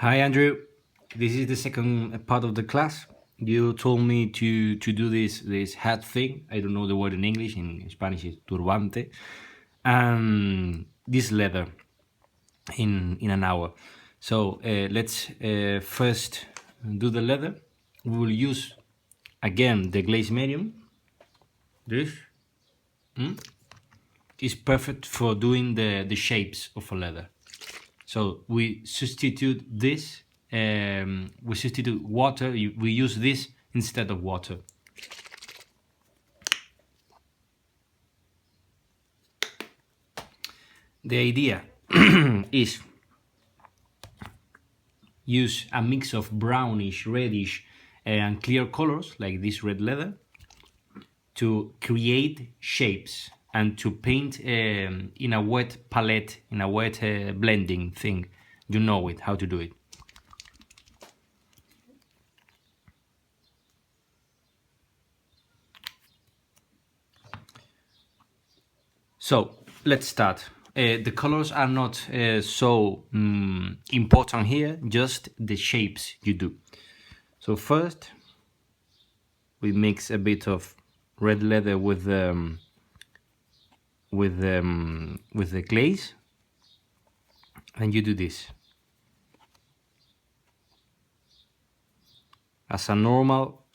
Hi Andrew, this is the second part of the class. You told me to do this hat thing. I don't know the word in English. In Spanish, it's turbante, and this leather in an hour. So let's first do the leather. We will use again the glaze medium. This is perfect for doing the shapes of a leather. So we substitute this, we substitute water, we use this instead of water. The idea is use a mix of brownish, reddish, and clear colors, like this red leather, to create shapes and to paint in a wet palette, in a wet blending thing. You know it, how to do it. So let's start. The colors are not so important here, just the shapes you do. So first, we mix a bit of red leather with the glaze, and you do this as a normal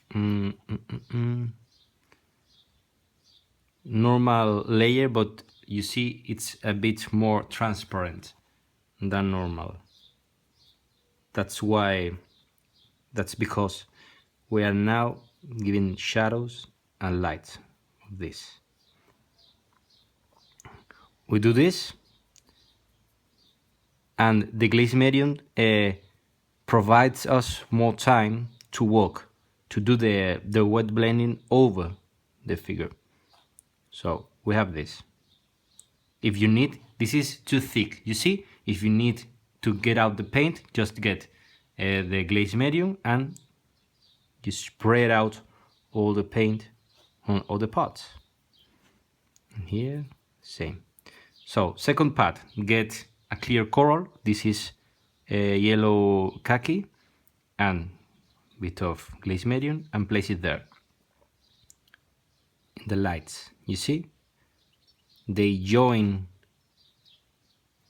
normal layer, but you see it's a bit more transparent than normal. That's because we are now giving shadows and light of this. We do this, and the glaze medium provides us more time to work, to do the wet blending over the figure. So we have this. If you need, this is too thick, you see? If you need to get out the paint, just get the glaze medium and you spread out all the paint on all the parts. And here, same. So second part, get a clear coral. This is yellow khaki and bit of glaze medium, and place it there in the lights. You see, they join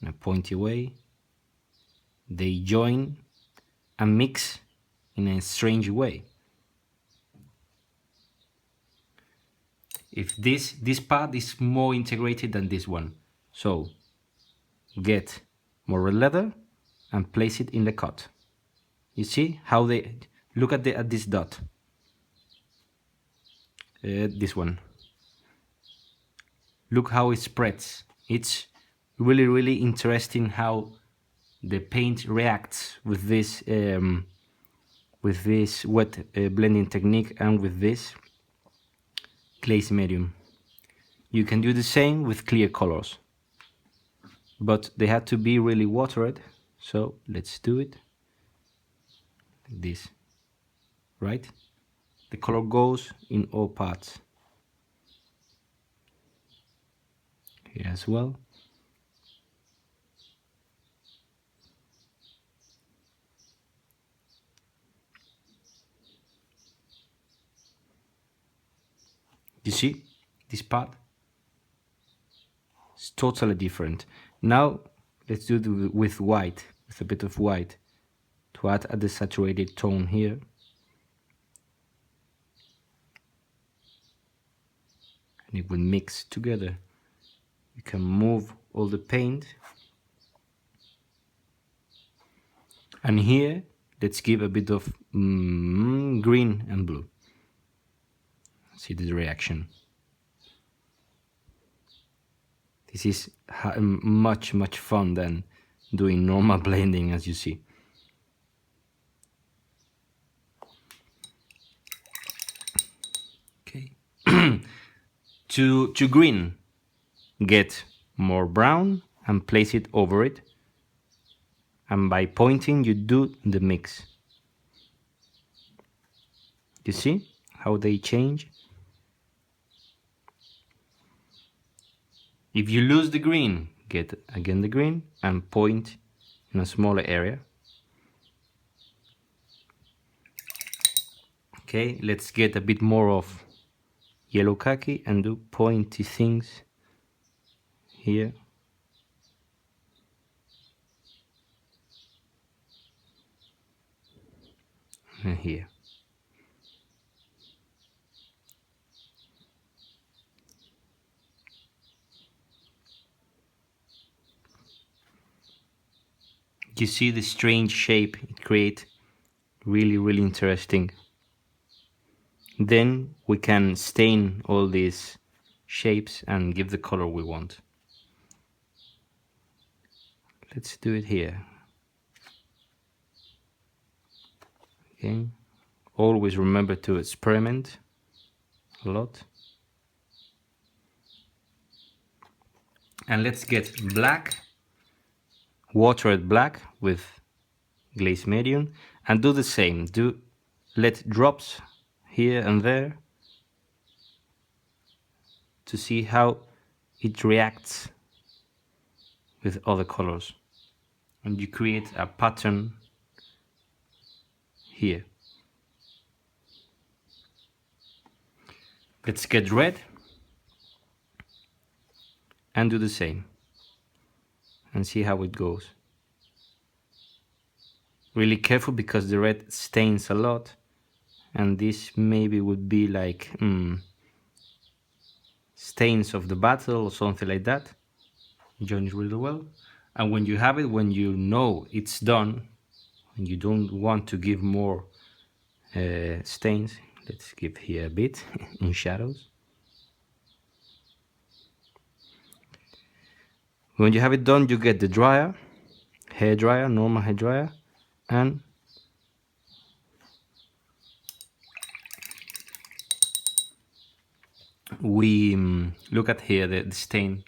in a pointy way. They join and mix in a strange way. If this part is more integrated than this one, so get more red leather and place it in the cut. You see how they look at this dot. This one. Look how it spreads. It's really interesting how the paint reacts with this wet blending technique and with this glaze medium. You can do the same with clear colors, but they have to be really watered. So let's do it like this, right? The color goes in all parts. Here as well. You see this part? It's totally different. Now let's do it with white, with a bit of white, to add a desaturated tone here. And it will mix together. You can move all the paint. And here, let's give a bit of green and blue. See the reaction. This is much fun than doing normal blending, as you see. Okay. to green, get more brown and place it over it. And by pointing, you do the mix. You see how they change? If you lose the green, get again the green and point in a smaller area. Okay, let's get a bit more of yellow khaki and do pointy things here. And here. You see the strange shape it creates? Really interesting. Then we can stain all these shapes and give the color we want. Let's do it here. Okay. Always remember to experiment a lot. And let's get black, watered black with glaze medium, and do the same. Let drops here and there to see how it reacts with other colors, and you create a pattern here. Let's get red and do the same and see how it goes. Really careful because the red stains a lot, and this maybe would be like stains of the battle or something like that. Join it really well, and when you have it, when you know it's done and you don't want to give more stains, let's give here a bit in shadows. When you have it done, you get the dryer, hair dryer, normal hair dryer, and we look at here the stain.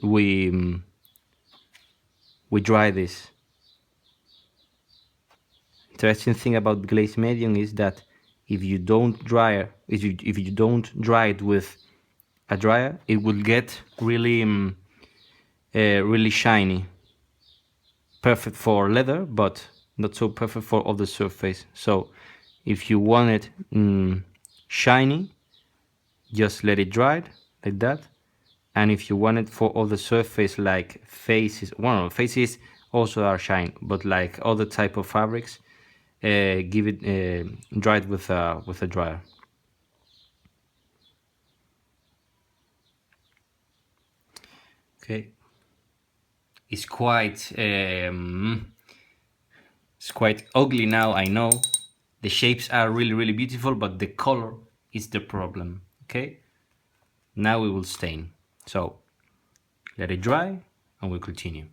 We dry this. Interesting thing about glaze medium is that if you don't dry it with a dryer, it will get really really shiny. Perfect for leather, but not so perfect for other surface. So if you want it shiny, just let it dry like that. And if you want it for other surface like faces, well, faces also are shine, but like other type of fabrics, give it dry it with a dryer. Okay, it's quite ugly now, I know. The shapes are really beautiful, but the color is the problem. Okay, now we will stain. So let it dry and we'll continue.